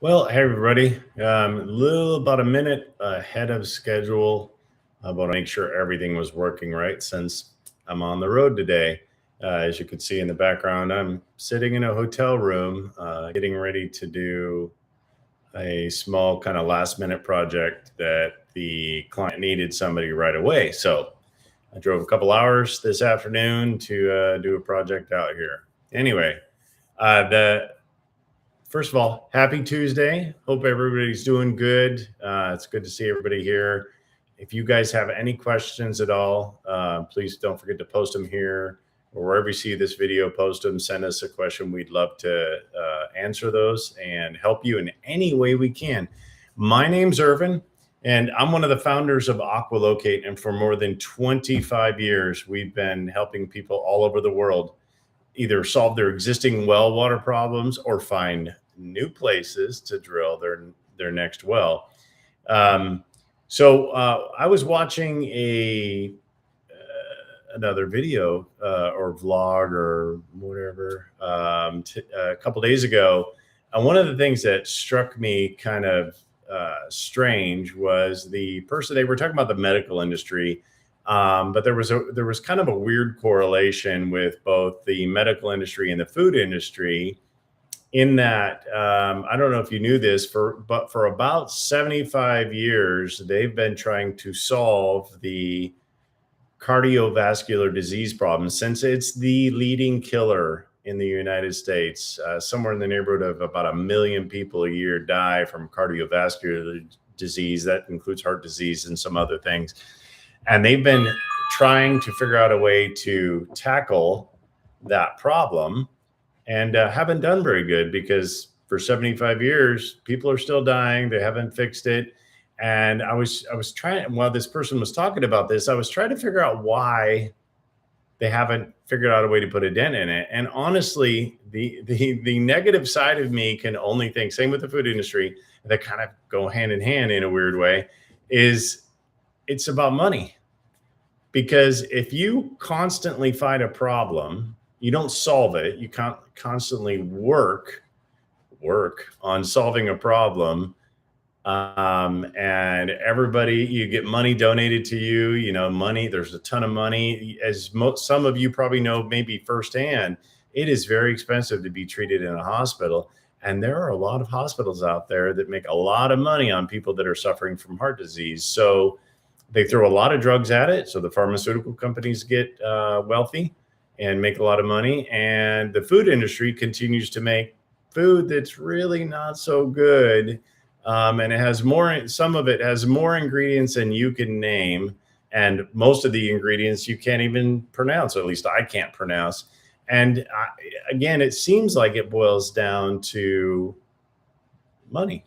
Well, hey everybody. About a minute ahead of schedule, but I make sure everything was working right since I'm on the road today. As you can see in the background, I'm sitting in a hotel room, getting ready to do a small kind of last minute project that the client needed somebody right away. So I drove a couple hours this afternoon to do a project out here. Anyway, the First of all, happy Tuesday. Hope everybody's doing good. It's good to see everybody here. If you guys have any questions at all, please don't forget to post them here or wherever you see this video, post them, send us a question. We'd love to answer those and help you in any way we can. My name's Ervin, and I'm one of the founders of AquaLocate. And for more than 25 years, we've been helping people all over the world either solve their existing well water problems or find new places to drill their next well. I was watching another video or vlog or whatever a couple days ago. And one of the things that struck me kind of strange was the person. They were talking about the medical industry, but there was kind of a weird correlation with both the medical industry and the food industry. In that, I don't know if you knew this, but for about 75 years, they've been trying to solve the cardiovascular disease problem, since it's the leading killer in the United States. Somewhere in the neighborhood of about 1 million people a year die from cardiovascular disease. That includes heart disease and some other things. And they've been trying to figure out a way to tackle that problem and haven't done very good, because for 75 years, people are still dying. They haven't fixed it. And I was trying, while this person was talking about this, I was trying to figure out why they haven't figured out a way to put a dent in it. And honestly, the negative side of me can only think, same with the food industry, that kind of go hand in hand in a weird way, is it's about money. Because if you constantly find a problem, you don't solve it. You can't constantly work on solving a problem. And everybody, you get money donated to you, money, there's a ton of money. Some of you probably know, maybe firsthand, it is very expensive to be treated in a hospital. And there are a lot of hospitals out there that make a lot of money on people that are suffering from heart disease. So they throw a lot of drugs at it. So the pharmaceutical companies get wealthy and make a lot of money. And the food industry continues to make food that's really not so good. And it has some of it has more ingredients than you can name. And most of the ingredients you can't even pronounce, or at least I can't pronounce. And again, it seems like it boils down to money.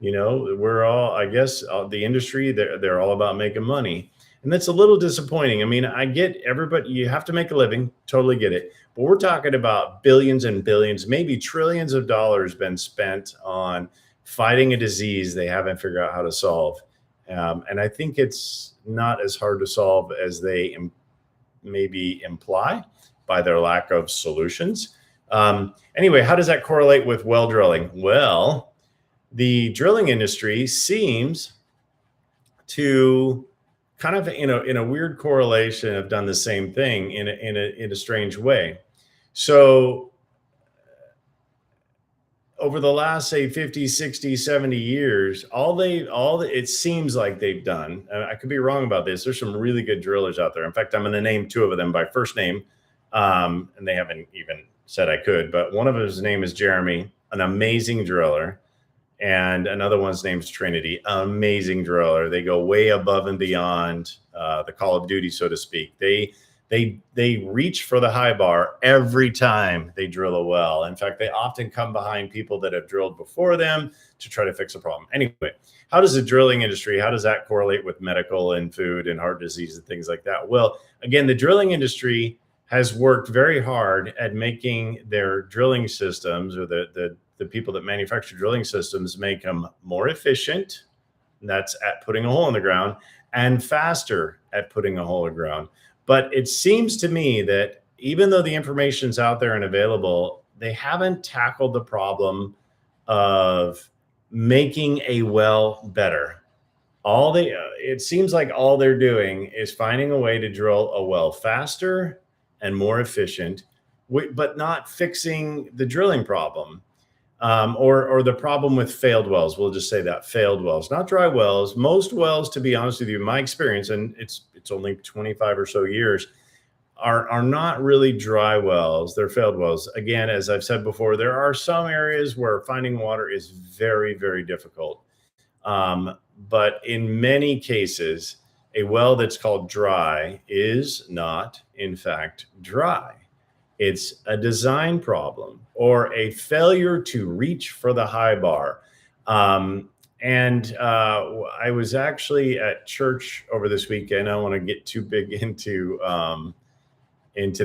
We're all, I guess, the industry, they're all about making money. And that's a little disappointing. I mean, I get everybody, you have to make a living, totally get it. But we're talking about billions and billions, maybe trillions of dollars been spent on fighting a disease they haven't figured out how to solve. And I think it's not as hard to solve as they maybe imply by their lack of solutions. Anyway, how does that correlate with well drilling? Well, the drilling industry seems to kind of, in a weird correlation, have done the same thing in a strange way. So over the last, say, 50, 60, 70 years, it seems like they've done, and I could be wrong about this, there's some really good drillers out there. In fact, I'm going to name two of them by first name, and they haven't even said I could, but one of his name is Jeremy, an amazing driller. And another one's name's Trinity, amazing driller. They go way above and beyond the Call of Duty, so to speak. They reach for the high bar every time they drill a well. In fact, they often come behind people that have drilled before them to try to fix a problem. Anyway, how does the drilling industry, how does that correlate with medical and food and heart disease and things like that? Well, again, the drilling industry has worked very hard at making their drilling systems, or the people that manufacture drilling systems, make them more efficient. That's at putting a hole in the ground, and faster at putting a hole in the ground. But it seems to me that even though the information's out there and available, they haven't tackled the problem of making a well better. It seems like all they're doing is finding a way to drill a well faster and more efficient, but not fixing the drilling problem, or the problem with failed wells. We'll just say that failed wells, not dry wells. Most wells, to be honest with you, in my experience, and it's only 25 or so years, are not really dry wells. They're failed wells. Again, as I've said before, there are some areas where finding water is very, very difficult. But in many cases, a well that's called dry is not, in fact, dry. It's a design problem or a failure to reach for the high bar. I was actually at church over this weekend. I don't want to get too big into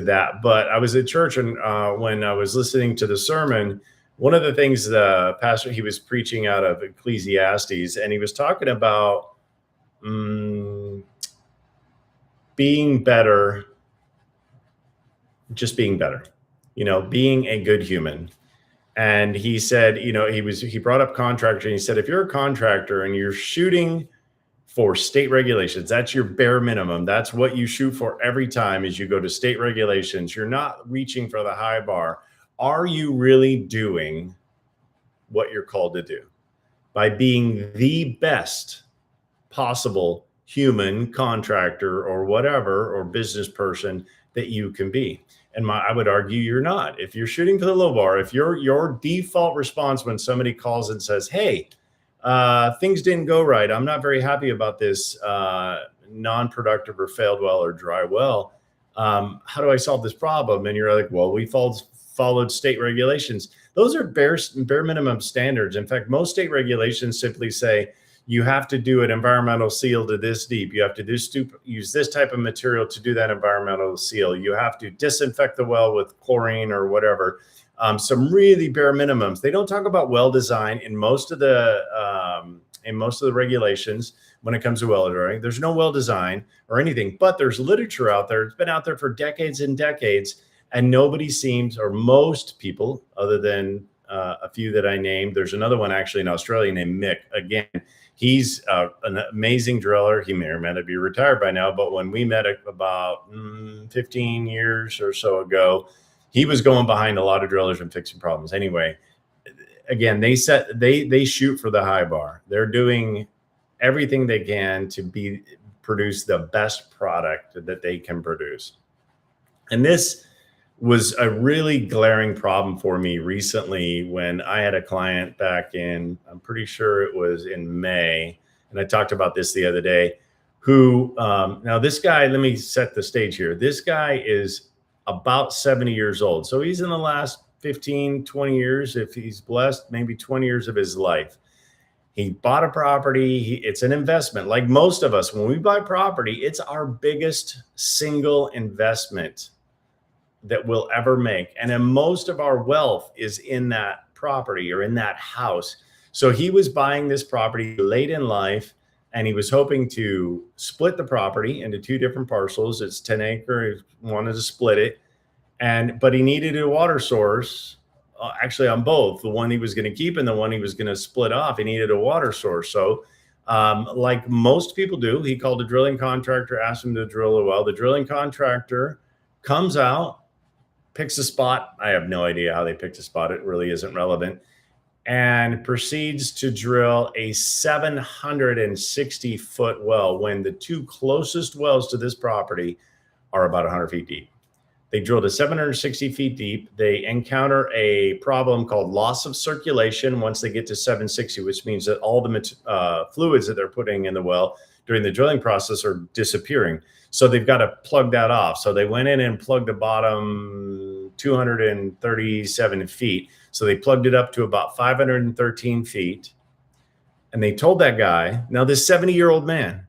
that, but I was at church, and when I was listening to the sermon, one of the things the pastor, he was preaching out of Ecclesiastes, and he was talking about being better, just being better, being a good human. And he said, he brought up contractor, and he said, if you're a contractor and you're shooting for state regulations, that's your bare minimum. That's what you shoot for every time as you go to state regulations. You're not reaching for the high bar. Are you really doing what you're called to do by being the best possible human contractor or whatever, or business person that you can be? And I would argue you're not. If you're shooting for the low bar, if your default response when somebody calls and says, hey, things didn't go right, I'm not very happy about this non-productive or failed well or dry well, how do I solve this problem? And you're like, well, we followed state regulations. Those are bare minimum standards. In fact, most state regulations simply say you have to do an environmental seal to this deep. You have to use this type of material to do that environmental seal. You have to disinfect the well with chlorine or whatever. Some really bare minimums. They don't talk about well design in most of the regulations when it comes to well drilling. There's no well design or anything, but there's literature out there. It's been out there for decades and decades, and nobody seems, or most people, other than a few that I named. There's another one actually in Australia named Mick. Again, he's an amazing driller. He may or may not be retired by now, but when we met about 15 years or so ago, he was going behind a lot of drillers and fixing problems. Anyway, again, they shoot for the high bar. They're doing everything they can to produce the best product that they can produce. And this was a really glaring problem for me recently when I had a client back in, I'm pretty sure it was in May, and I talked about this the other day, who, now this guy, let me set the stage here. This guy is about 70 years old. So he's in the last 15, 20 years, if he's blessed, maybe 20 years of his life. He bought a property. It's an investment. Like most of us, when we buy property, it's our biggest single investment that we'll ever make. And then most of our wealth is in that property or in that house. So he was buying this property late in life, and he was hoping to split the property into two different parcels. It's 10 acre. He wanted to split it. But he needed a water source, actually on both, the one he was going to keep and the one he was going to split off. He needed a water source. So like most people do, he called a drilling contractor, asked him to drill a well. The drilling contractor comes out, picks a spot. I have no idea how they picked a spot. It really isn't relevant. And proceeds to drill a 760-foot well when the two closest wells to this property are about 100 feet deep. They drilled a 760 feet deep. They encounter a problem called loss of circulation once they get to 760, which means that all the fluids that they're putting in the well during the drilling process are disappearing. So they've got to plug that off. So they went in and plugged the bottom 237 feet. So they plugged it up to about 513 feet. And they told that guy, now this 70-year-old man,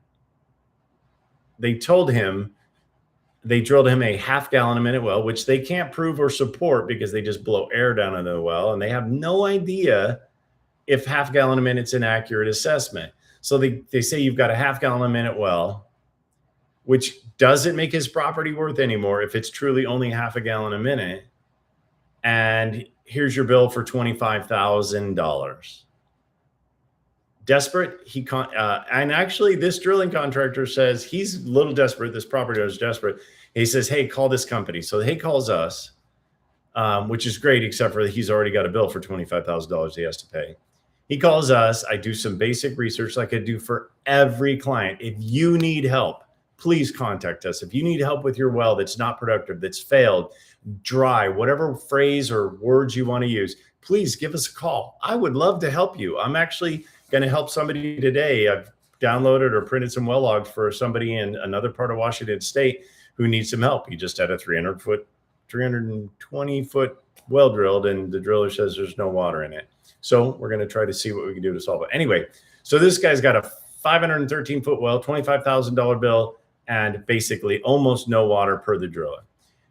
they drilled him a half-gallon a minute well, which they can't prove or support because they just blow air down into the well. And they have no idea if half-gallon a minute's an accurate assessment. So they say you've got a half-gallon a minute well, which doesn't make his property worth anymore if it's truly only half a gallon a minute. And here's your bill for $25,000. Desperate, and actually this drilling contractor says he's a little desperate. This property owner is desperate. He says, hey, call this company. So he calls us, which is great, except for he's already got a bill for $25,000 he has to pay. He calls us. I do some basic research like I do for every client. If you need help, please contact us. If you need help with your well that's not productive, that's failed, dry, whatever phrase or words you want to use, please give us a call. I would love to help you. I'm actually going to help somebody today. I've downloaded or printed some well logs for somebody in another part of Washington State who needs some help. He just had a 320-foot well drilled, and the driller says there's no water in it. So we're going to try to see what we can do to solve it. Anyway, so this guy's got a 513-foot well, $25,000 bill, and basically almost no water per the driller.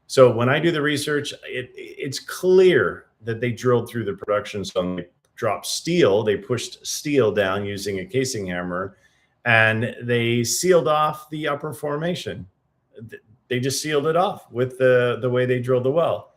So when I do the research, it's clear that they drilled through the production zone. They dropped steel. They pushed steel down using a casing hammer, and they sealed off the upper formation. They just sealed it off with the way they drilled the well.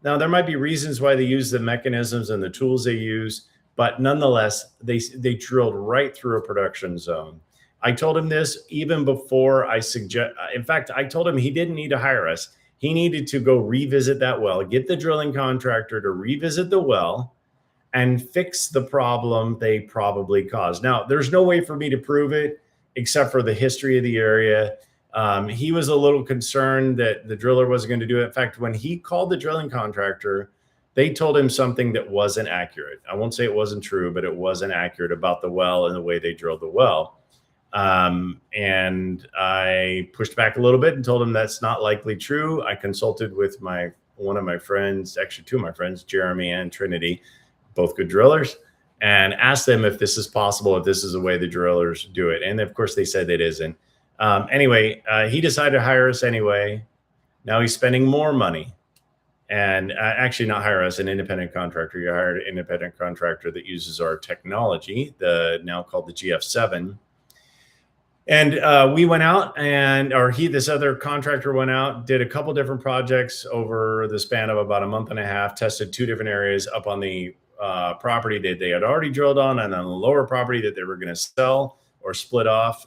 Now, there might be reasons why they use the mechanisms and the tools they use, but nonetheless, they drilled right through a production zone. I told him this even before I suggest. In fact, I told him he didn't need to hire us. He needed to go revisit that well, get the drilling contractor to revisit the well and fix the problem they probably caused. Now, there's no way for me to prove it except for the history of the area. He was a little concerned that the driller wasn't going to do it. In fact, when he called the drilling contractor, they told him something that wasn't accurate. I won't say it wasn't true, but it wasn't accurate about the well and the way they drilled the well. And I pushed back a little bit and told him that's not likely true. I consulted with one of my friends, actually two of my friends, Jeremy and Trinity, both good drillers, and asked them if this is possible, if this is the way the drillers do it. And of course they said it isn't. Anyway, he decided to hire us anyway. Now he's spending more money, and actually not hire us, an independent contractor. You hired an independent contractor that uses our technology, now called the GF7. And we went out this other contractor went out, did a couple different projects over the span of about a month and a half, tested two different areas up on the property that they had already drilled on, and on the lower property that they were going to sell or split off,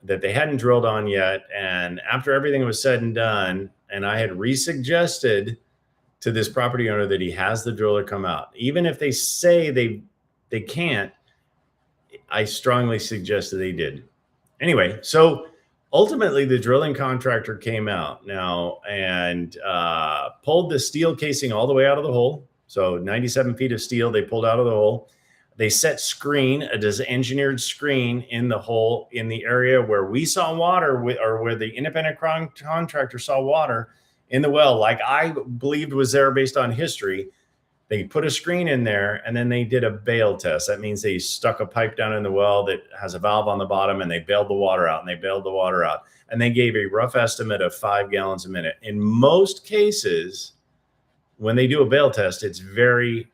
that they hadn't drilled on yet. And after everything was said and done, and I had re-suggested to this property owner that he has the driller come out, even if they say they can't, I strongly suggest that they did. Anyway, so ultimately the drilling contractor came out now and pulled the steel casing all the way out of the hole. So 97 feet of steel they pulled out of the hole. They set screen, a engineered screen in the hole in the area where we saw water, or where the independent contractor saw water in the well, like I believed was there based on history. They put a screen in there, and then they did a bail test. That means they stuck a pipe down in the well that has a valve on the bottom, and they bailed the water out, and they bailed the water out. And they gave a rough estimate of 5 gallons a minute. In most cases, when they do a bail test, it's very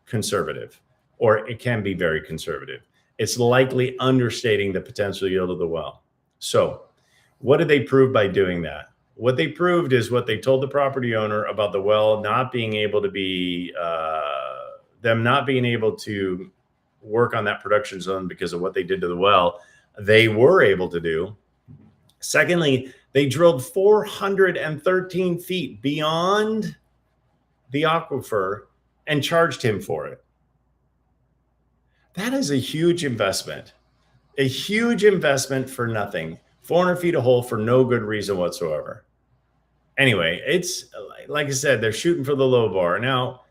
conservative, or it can be very conservative. It's likely understating the potential yield of the well. So what did they prove by doing that? What they proved is what they told the property owner about the well not being able to be, them not being able to work on that production zone because of what they did to the well, they were able to do. Secondly, they drilled 413 feet beyond the aquifer and charged him for it. That is a huge investment for nothing. 400 feet of hole for no good reason whatsoever. Anyway, it's like I said, they're shooting for the low bar. Now,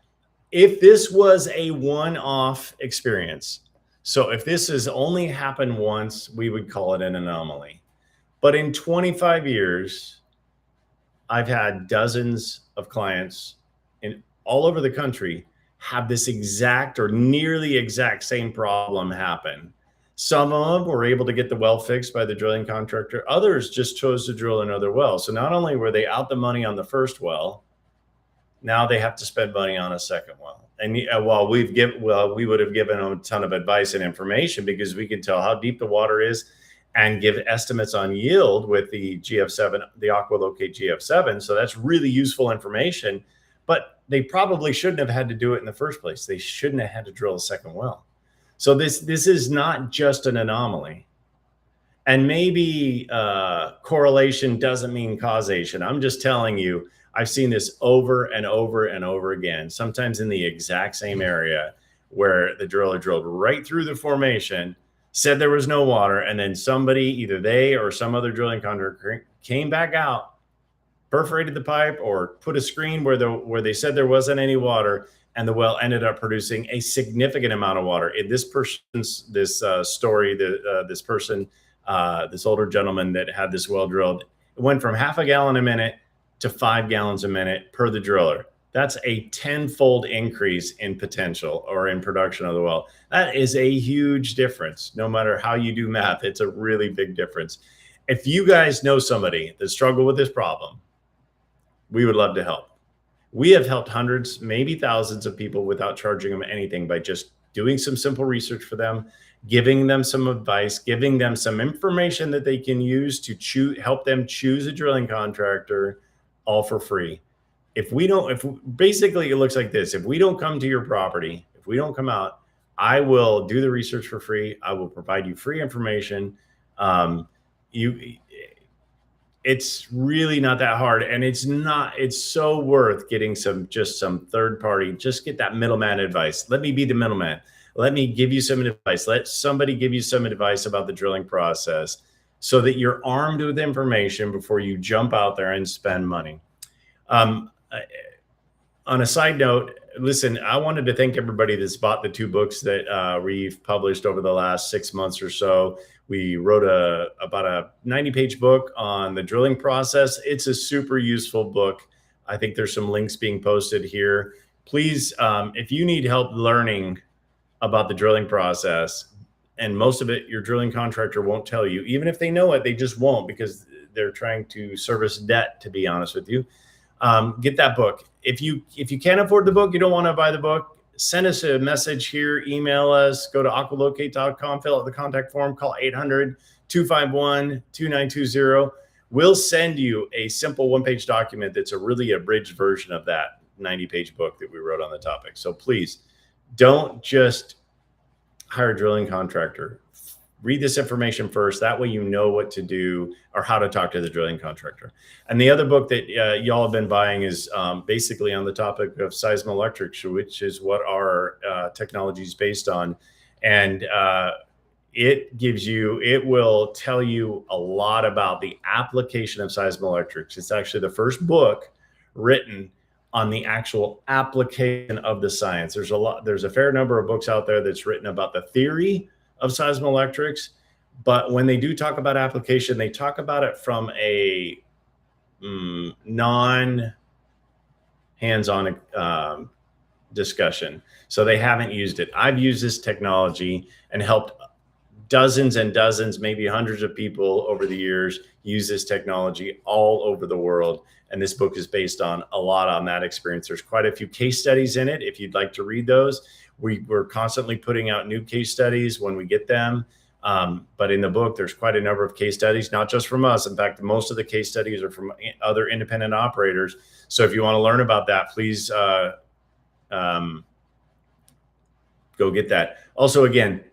if this was a one-off experience, so if this has only happened once, we would call it an anomaly. But in 25 years, I've had dozens of clients all over the country have this exact or nearly exact same problem happen. Some of them were able to get the well fixed by the drilling contractor. Others just chose to drill another well. So not only were they out the money on the first well, now they have to spend money on a second well. And while we would have given them a ton of advice and information because we can tell how deep the water is and give estimates on yield with the GF7, the AquaLocate GF7. So that's really useful information. but they probably shouldn't have had to do it in the first place. They shouldn't have had to drill a second well. So this is not just an anomaly. And maybe correlation doesn't mean causation. I'm just telling you, I've seen this over and over and over again, sometimes in the exact same area, where the driller drilled right through the formation, said there was no water, and then somebody, either they or some other drilling contractor, came back out, perforated the pipe or put a screen where they said there wasn't any water, and the well ended up producing a significant amount of water. In this person's story, this person, this older gentleman that had this well drilled, it went from half a gallon a minute to 5 gallons a minute per the driller. That's a 10-fold increase in potential or in production of the well. That is a huge difference. No matter how you do math, it's a really big difference. If you guys know somebody that struggled with this problem, we would love to help. We have helped hundreds, maybe thousands of people without charging them anything by just doing some simple research for them, giving them some advice, giving them some information that they can use to help them choose a drilling contractor, all for free. Basically it looks like this: if we don't come to your property, if we don't come out, I will do the research for free. I will provide you free information. It's really not that hard, and it's so worth getting some third party. Just get that middleman advice. Let me be the middleman. Let me give you some advice. Let somebody give you some advice about the drilling process, so that you're armed with information before you jump out there and spend money. On a side note, listen, I wanted to thank everybody that's bought the 2 books that we've published over the last 6 months or so. We wrote about a 90-page book on the drilling process. It's a super useful book. I think there's some links being posted here. Please, if you need help learning about the drilling process, and most of it your drilling contractor won't tell you, even if they know it, they just won't, because they're trying to service debt, to be honest with you. Get that book. If you can't afford the book, you don't want to buy the book, send us a message here, email us, go to aqualocate.com, fill out the contact form, call 800-251-2920. We'll send you a simple 1-page document that's a really abridged version of that 90-page book that we wrote on the topic. So please don't just hire a drilling contractor. Read this information first. That way you know what to do or how to talk to the drilling contractor. And the other book that y'all have been buying is basically on the topic of seismoelectrics, which is what our technology is based on. And it will tell you a lot about the application of seismoelectrics. It's actually the first book written on the actual application of the science. There's a fair number of books out there that's written about the theory of seismoelectrics, but when they do talk about application, they talk about it from a non-hands-on discussion. So they haven't used it. I've used this technology and helped dozens and dozens, maybe hundreds of people over the years use this technology all over the world. And this book is based on a lot on that experience. There's quite a few case studies in it. If you'd like to read those, we're constantly putting out new case studies when we get them. But in the book, there's quite a number of case studies, not just from us. In fact, most of the case studies are from other independent operators. So if you want to learn about that, please go get that. Also, again,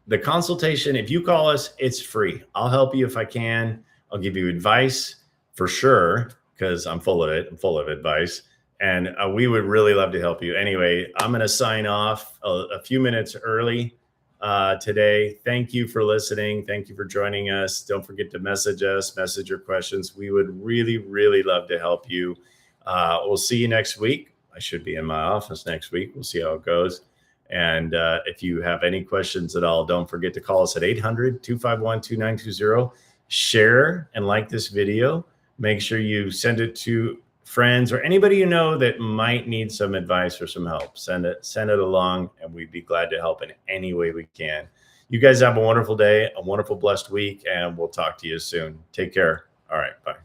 the consultation, if you call us, it's free. I'll help you if I can. I'll give you advice for sure, because I'm full of it. I'm full of advice. And we would really love to help you. Anyway, I'm going to sign off a few minutes early today. Thank you for listening. Thank you for joining us. Don't forget to message us, message your questions. We would really, really love to help you. We'll see you next week. I should be in my office next week. We'll see how it goes. And if you have any questions at all, don't forget to call us at 800-251-2920. Share and like this video. Make sure you send it to friends or anybody you know that might need some advice or some help. Send it along, and we'd be glad to help in any way we can. You guys have a wonderful day, a wonderful, blessed week, and we'll talk to you soon. Take care. All right. Bye.